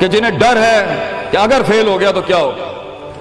کہ جنہیں ڈر ہے کہ اگر فیل ہو گیا تو کیا ہوگا,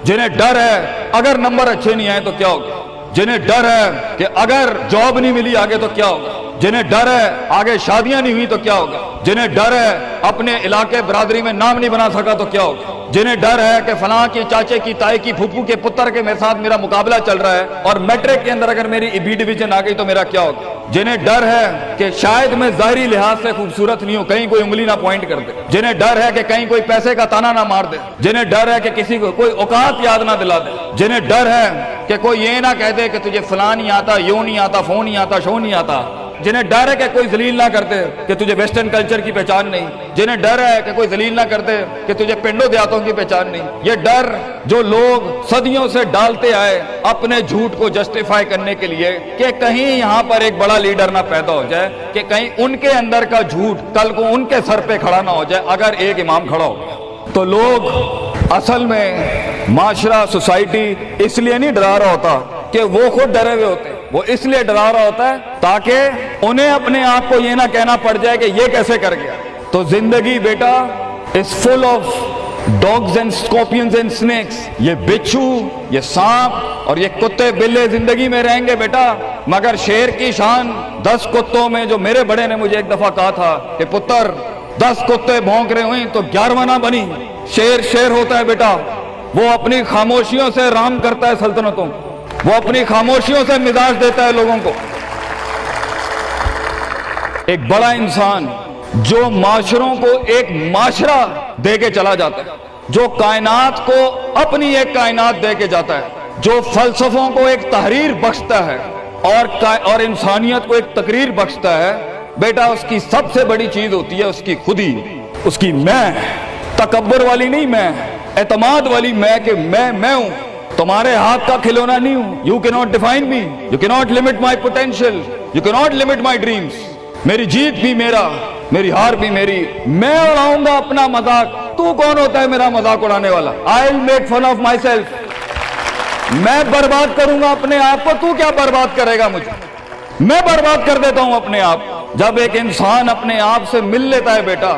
جنہیں ڈر ہے اگر نمبر اچھے نہیں آئے تو کیا ہوگا, جنہیں ڈر ہے کہ اگر جاب نہیں ملی آگے تو کیا ہوگا, جنہیں ڈر ہے آگے شادیاں نہیں ہوئی تو کیا ہوگا, جنہیں ڈر ہے اپنے علاقے برادری میں نام نہیں بنا سکا تو کیا ہوگا, جنہیں ڈر ہے کہ فلاں کی چاچے کی تائی کی پھپھو کے پتر کے میرے ساتھ میرا مقابلہ چل رہا ہے اور میٹرک کے اندر اگر میری بی ڈویژن آ گئی تو میرا کیا ہوگا, جنہیں ڈر ہے کہ شاید میں ظاہری لحاظ سے خوبصورت نہیں ہوں, کہیں کوئی انگلی نہ پوائنٹ کر دے, جنہیں ڈر ہے کہ کہیں کوئی پیسے کا تانا نہ مار دے, جنہیں ڈر ہے کہ کسی کو کوئی اوقات یاد نہ دلا دے, جنہیں ڈر ہے کہ کوئی یہ نہ کہہ دے کہ تجھے فلاں نہیں آتا, یوں نہیں آتا, فون نہیں آتا, شو نہیں آتا, جنہیں ڈر ہے کہ کوئی ذلیل نہ کرتے کہ تجھے ویسٹرن کلچر کی پہچان نہیں, جنہیں ڈر ہے کہ کوئی ذلیل نہ کرتے کہ تجھے پنڈوں دیہاتوں کی پہچان نہیں. یہ ڈر جو لوگ صدیوں سے ڈالتے آئے اپنے جھوٹ کو جسٹیفائی کرنے کے لیے کہ کہیں یہاں پر ایک بڑا لیڈر نہ پیدا ہو جائے, کہ کہیں ان کے اندر کا جھوٹ کل کو ان کے سر پہ کھڑا نہ ہو جائے اگر ایک امام کھڑا ہو گیا. تو لوگ اصل میں معاشرہ سوسائٹی اس لیے نہیں ڈرا رہا ہوتا کہ وہ خود ڈرے ہوئے ہوتے, وہ اس لیے ڈرا رہا ہوتا ہے تاکہ انہیں اپنے آپ کو یہ نہ کہنا پڑ جائے کہ یہ کیسے کر گیا. تو زندگی بیٹا is full of dogs and scorpions and snakes. یہ بچھو, یہ سانپ اور یہ کتے بلے زندگی میں رہیں گے بیٹا, مگر شیر کی شان 10 کتوں میں, جو میرے بڑے نے مجھے ایک دفعہ کہا تھا کہ پتر 10 کتے بھونک رہے ہوئیں تو 11واں نہ بنی. شیر ہوتا ہے بیٹا, وہ اپنی خاموشیوں سے رام کرتا ہے سلطنتوں, وہ اپنی خاموشیوں سے مزاج دیتا ہے لوگوں کو. ایک بڑا انسان جو معاشروں کو ایک معاشرہ دے کے چلا جاتا ہے, جو کائنات کو اپنی ایک کائنات دے کے جاتا ہے, جو فلسفوں کو ایک تحریر بخشتا ہے اور انسانیت کو ایک تقریر بخشتا ہے, بیٹا اس کی سب سے بڑی چیز ہوتی ہے اس کی خودی, اس کی میں, تکبر والی نہیں میں, اعتماد والی میں, کہ میں ہوں, تمہارے ہاتھ کا کھلونا نہیں ہوں. You cannot define me, you cannot limit my potential, you cannot limit my dreams. میری جیت بھی میرا, میری ہار بھی میری, میں اڑاؤں گا اپنا مذاق, تو کون ہوتا ہے میرا مذاق اڑانے والا. I'll make fun of myself. میں برباد کروں گا اپنے آپ کو, تو کیا برباد کرے گا مجھے, میں برباد کر دیتا ہوں اپنے آپ. جب ایک انسان اپنے آپ سے مل لیتا ہے بیٹا,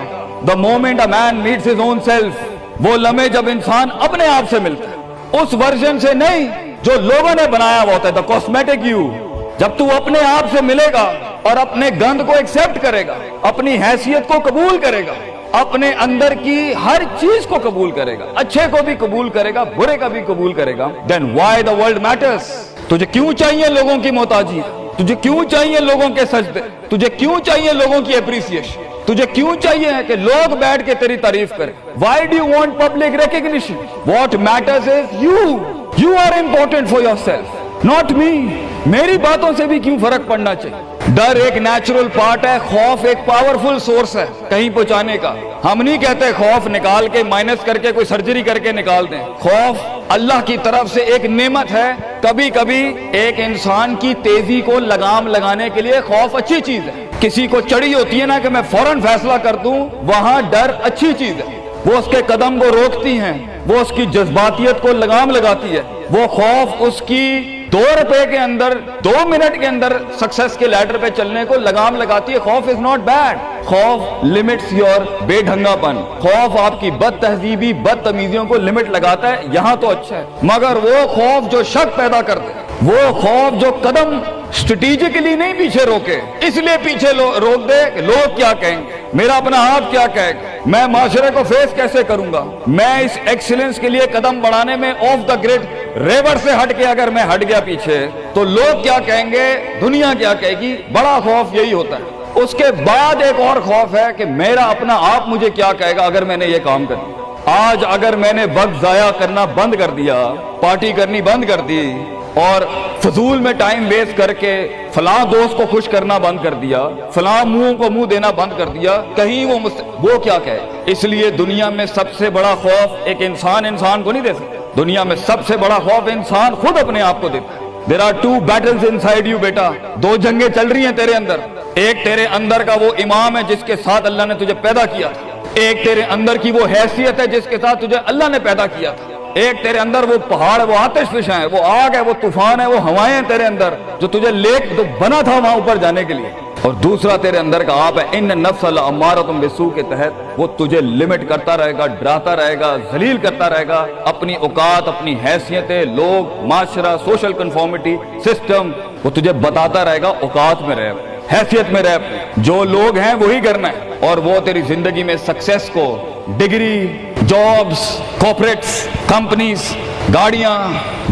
the moment a man meets his own self, وہ لمحے جب انسان اپنے آپ سے ملتا ہے, اس ورژن سے نہیں جو لوگوں نے بنایا ہوا ہوتا ہے, the cosmetic you. جب تو اپنے آپ سے ملے گا اور اپنے گند کو ایکسپٹ کرے گا, اپنی حیثیت کو قبول کرے گا, اپنے اندر کی ہر چیز کو قبول کرے گا, اچھے کو بھی قبول کرے گا, برے کا بھی قبول کرے گا, then why the world matters. تجھے کیوں چاہیے لوگوں کی محتاجی, تجھے کیوں چاہیے لوگوں کے سجدے, تجھے کیوں چاہیے لوگوں کی اپریسیشن, تجھے کیوں چاہیے کہ لوگ بیٹھ کے تیری تعریف کریں. Why do you want public recognition? What matters is you are important for yourself, not me. میری باتوں سے بھی کیوں فرق پڑنا چاہیے. ڈر ایک نیچرل پارٹ ہے, خوف ایک پاورفل سورس ہے کہیں پہنچانے کا. ہم نہیں کہتے خوف نکال کے مائنس کر کے کوئی سرجری کر کے نکال دیں. خوف اللہ کی طرف سے ایک نعمت ہے. کبھی کبھی ایک انسان کی تیزی کو لگام لگانے کے لیے خوف اچھی چیز ہے. کسی کو چڑھی ہوتی ہے نا کہ میں فوراً فیصلہ کر دوں, وہاں ڈر اچھی چیز ہے. وہ اس کے قدم کو روکتی ہیں, وہ اس کی جذباتیت کو لگام لگاتی ہے. وہ خوف اس کی 2 روپے کے اندر 2 منٹ کے اندر سکسس کے لیڈر پہ چلنے کو لگام لگاتی ہے. خوف از ناٹ بیڈ. خوف لمٹس یور بے ڈھنگا پن. خوف آپ کی بد تہذیبی بد تمیزیوں کو لمٹ لگاتا ہے, یہاں تو اچھا ہے. مگر وہ خوف جو شک پیدا کرتے, وہ خوف جو قدم اسٹریٹجکلی نہیں پیچھے روکے, اس لیے پیچھے روک دے کہ لوگ کیا کہیں گے, میرا اپنا آپ کیا کہے گا, میں معاشرے کو فیس کیسے کروں گا. میں اس ایکسیلنس کے لیے قدم بڑھانے میں آف دا گریڈ ریور سے ہٹ کے اگر میں ہٹ گیا پیچھے تو لوگ کیا کہیں گے, دنیا کیا کہے گی. بڑا خوف یہی ہوتا ہے. اس کے بعد ایک اور خوف ہے کہ میرا اپنا آپ مجھے کیا کہے گا اگر میں نے یہ کام کر دیا. آج اگر میں نے وقت ضائع کرنا بند کر دیا, پارٹی کرنی بند کر دی, اور فضول میں ٹائم ویسٹ کر کے فلاں دوست کو خوش کرنا بند کر دیا, فلاں منہ کو منہ دینا بند کر دیا, کہیں وہ کیا کہے. اس لیے دنیا میں سب سے بڑا خوف ایک انسان کو نہیں دے سکتا. دنیا میں سب سے بڑا خوف انسان خود اپنے آپ کو دیتا ہے. There are 2 battles inside you بیٹا, 2 جنگیں چل رہی ہیں تیرے اندر. ایک تیرے اندر کا وہ امام ہے جس کے ساتھ اللہ نے تجھے پیدا کیا تھا, ایک تیرے اندر کی وہ حیثیت ہے جس کے ساتھ تجھے اللہ نے پیدا کیا تھا, ایک تیرے اندر وہ پہاڑ, وہ آتش فشاں ہے, وہ آگ ہے, وہ طوفان ہے, وہ ہوائیں ہیں تیرے اندر جو تجھے تو بنا تھا وہاں اوپر جانے کے لیے. اور دوسرا تیرے اندر کا آپ ہے ان نفس لامارۃ بالسوء کے تحت وہ تجھے لمٹ کرتا رہے گا، ڈراتا رہے گا، ذلیل کرتا رہے گا، اپنی اوقات، اپنی حیثیتیں، لوگ، معاشرہ، سوشل کنفارمیٹی، سسٹم، وہ تجھے بتاتا رہے گا اوقات میں رہ، حیثیت میں رہ، جو لوگ ہیں وہی کرنا ہے، اور وہ تیری زندگی میں سکسیس کو، ڈگری، جابز، کارپوریٹس، کمپنیز، گاڑیاں،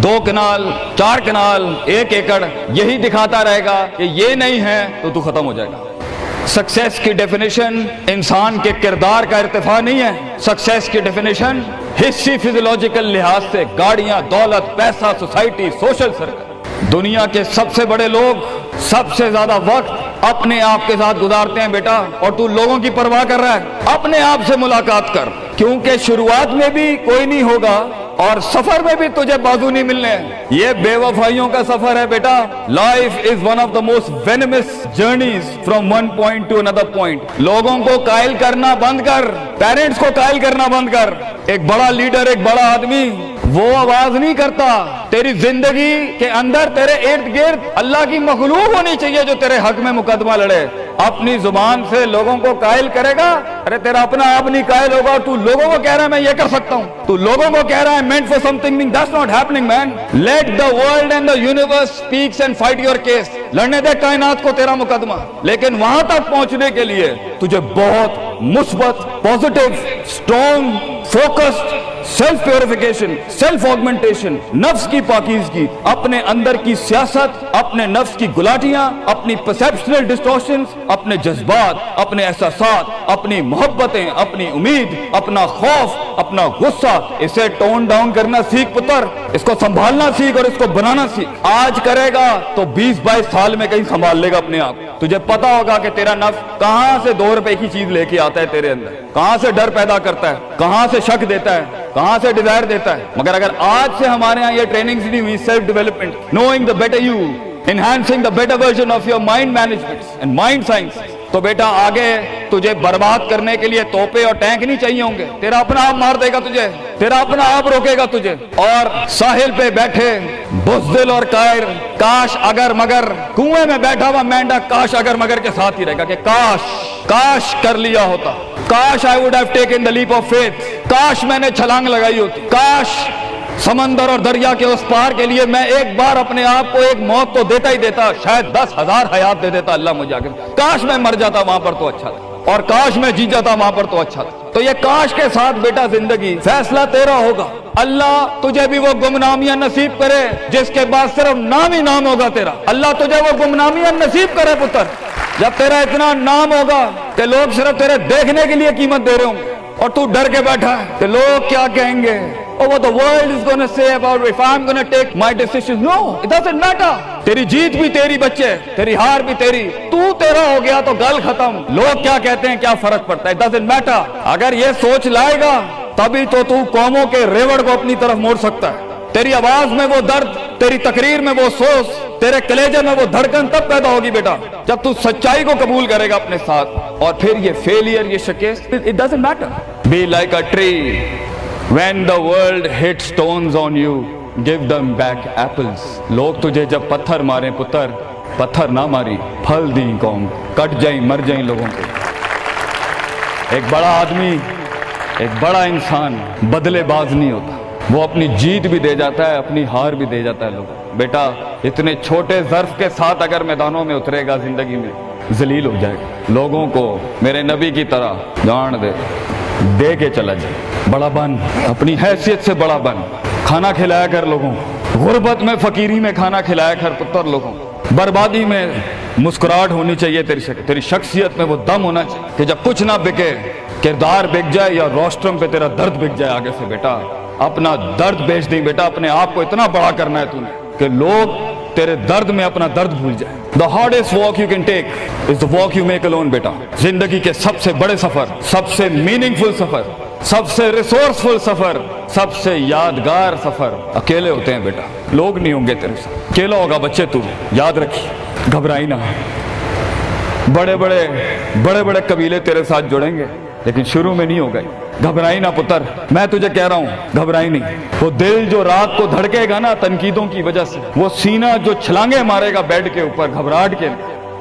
2 کنال، 4 کنال، 1 ایکڑ، یہی دکھاتا رہے گا کہ یہ نہیں ہے تو ختم ہو جائے گا۔ سکسیس کی ڈیفینیشن انسان کے کردار کا ارتفاع نہیں ہے، سکسیس کی ڈیفینیشن حصی فزیولوجیکل لحاظ سے گاڑیاں، دولت، پیسہ، سوسائٹی، سوشل سرکل۔ دنیا کے سب سے بڑے لوگ سب سے زیادہ وقت اپنے آپ کے ساتھ گزارتے ہیں بیٹا، اور تو لوگوں کی پرواہ کر رہا ہے؟ اپنے آپ سے ملاقات کر، کیونکہ شروعات میں بھی کوئی نہیں ہوگا اور سفر میں بھی تجھے بازو نہیں ملنے ہیں۔ یہ بے وفائیوں کا سفر ہے بیٹا۔ Life is one of the most venomous journeys from one point to another point. لوگوں کو قائل کرنا بند کر، پیرنٹس کو قائل کرنا بند کر۔ ایک بڑا لیڈر، ایک بڑا آدمی وہ آواز نہیں کرتا، تیری زندگی کے اندر تیرے ارد گرد اللہ کی مخلوق ہونی چاہیے جو تیرے حق میں مقدمہ لڑے۔ اپنی زبان سے لوگوں کو قائل کرے گا، ارے تیرا اپنا آپ نہیں قائل ہوگا، تو لوگوں کو کہہ رہا ہے میں یہ کر سکتا ہوں، تو لوگوں کو کہہ رہا ہے meant for something, that's not happening man. Let the world and the universe speaks and fight your case. لڑنے دے کائنات کو تیرا مقدمہ، لیکن وہاں تک پہنچنے کے لیے تجھے بہت مثبت، positive, strong, focused, self purification, self augmentation, نفس کی پاکیزگی، اپنے اندر کی سیاست، اپنے نفس کی گلاٹیاں، اپنی پرسیپشنل ڈسٹورشنز، اپنے جذبات، اپنے احساسات، اپنی محبتیں، اپنی امید، اپنا خوف، اپنا غصہ، اسے ٹون ڈاؤن کرنا سیکھ پتر، اس کو سنبھالنا سیکھ اور اس کو بنانا سیکھ۔ آج کرے گا تو 20-22 سال میں کہیں سنبھال لے گا اپنے آپ۔ تجھے پتا ہوگا کہ تیرا نفس کہاں سے 2 روپے کی چیز لے کے آتا ہے تیرے اندر، کہاں سے ڈر پیدا کرتا ہے، کہاں سے شک دیتا ہے، کہاں سے ڈیزائر دیتا ہے۔ مگر اگر آج سے ہمارے ہاں یہ ٹریننگز نہیں ہوئی، self development, knowing the better you, enhancing the better version of your mind management and mind science, تو بیٹا آگے تجھے برباد کرنے کے لیے توپے اور ٹینک نہیں چاہیے ہوں گے، تیرا اپنا آپ مار دے گا تجھے، تیرا اپنا آپ روکے گا تجھے۔ اور ساحل پہ بیٹھے بزدل اور قائر، کاش اگر مگر، کنویں میں بیٹھا ہوا مینڈا کاش اگر مگر کے ساتھ ہی رہے گا کہ کاش کر لیا ہوتا، کاش I would have taken the leap of faith، کاش میں نے چھلانگ لگائی ہوتی، کاش سمندر اور دریا کے اس پار کے لیے میں ایک بار اپنے آپ کو ایک موت تو دیتا ہی دیتا، شاید 10,000 حیات دے دیتا اللہ مجھے آگے، کاش میں مر جاتا وہاں پر تو اچھا تھا، اور کاش میں جی جاتا وہاں پر تو اچھا تھا۔ تو یہ کاش کے ساتھ بیٹا زندگی، فیصلہ تیرا ہوگا۔ اللہ تجھے بھی وہ گمنامیاں نصیب کرے جس کے بعد صرف نام ہی نام ہوگا تیرا، اللہ تجھے وہ گمنامیاں نصیب کرے پتر، جب تیرا اتنا نام ہوگا کہ لوگ صرف تیرے دیکھنے کے لیے قیمت دے رہے ہوں گے، اور تو ڈر کے بیٹھا ہے کہ لوگ کیا کہیں گے، or what the world is going to say about if I'm going to take my decisions. No, it doesn't matter. تیری جیت بھی تیری بچے، تیری ہار بھی تیری، تو تیرا ہو گیا تو گل ختم، لوگ کیا کہتے ہیں کیا فرق پڑتا ہے، it doesn't matter۔ اگر یہ سوچ لائے گا تبھی تو قوموں کے ریوڑ کو اپنی طرف موڑ سکتا ہے۔ تیری آواز میں وہ درد، تیری تقریر میں وہ سوز، تیرے کلیجے میں وہ دھڑکن تب پیدا ہوگی بیٹا جب تو سچائی کو قبول کرے گا اپنے ساتھ، اور پھر یہ فیلئر، یہ شکست، it doesn't matter۔ Be like a tree when the world hits stones on you, give them back apples۔ لوگ تجھے جب پتھر ماریں پتر، پتھر نہ ماری، پھل دیں قوم، کٹ جائیں مر جائیں لوگوں کو۔ ایک بڑا آدمی، ایک بڑا انسان بدلے باز نہیں ہوتا، وہ اپنی جیت بھی دے جاتا ہے، اپنی ہار بھی دے جاتا ہے لوگوں۔ بیٹا اتنے چھوٹے ظرف کے ساتھ اگر میدانوں میں اترے گا زندگی میں، ذلیل ہو جائے گا، لوگوں کو میرے نبی کی طرح جان دے کے چلا جائے، بڑا بن، اپنی حیثیت سے بڑا بن، کھانا کھلایا کر لوگوں، غربت میں فقیری میں کھانا کھلایا کر پتر لوگوں، بربادی میں مسکراہٹ ہونی چاہیے تیری شخصیت میں وہ دم ہونا چاہیے کہ جب کچھ نہ بکے، کردار بک جائے یا روسٹرم پہ تیرا درد بک جائے آگے سے، بیٹا اپنا درد بیچ دیں بیٹا، اپنے آپ کو اتنا بڑا کرنا ہے تو نے کہ لوگ تیرے درد میں اپنا درد بھول جائے۔ The hardest walk you can take is the walk you make alone بیٹا۔ زندگی کے سب سے بڑے سفر، سب سے میننگ فل سفر، سب سے ریسورسفل سفر، سب سے یادگار سفر اکیلے ہوتے ہیں بیٹا، لوگ نہیں ہوں گے تیرے ساتھ، اکیلا ہوگا بچے تو، یاد رکھیے، گھبرائی نہ۔ بڑے بڑے قبیلے تیرے ساتھ جڑیں گے لیکن شروع میں نہیں ہو گئے، گھبرائی نہ پتر، میں تجھے کہہ رہا ہوں گھبرائی نہیں۔ وہ دل جو رات کو دھڑکے گا نا تنقیدوں کی وجہ سے، وہ سینہ جو چھلانگے مارے گا بیڈ کے اوپر گھبراہٹ کے،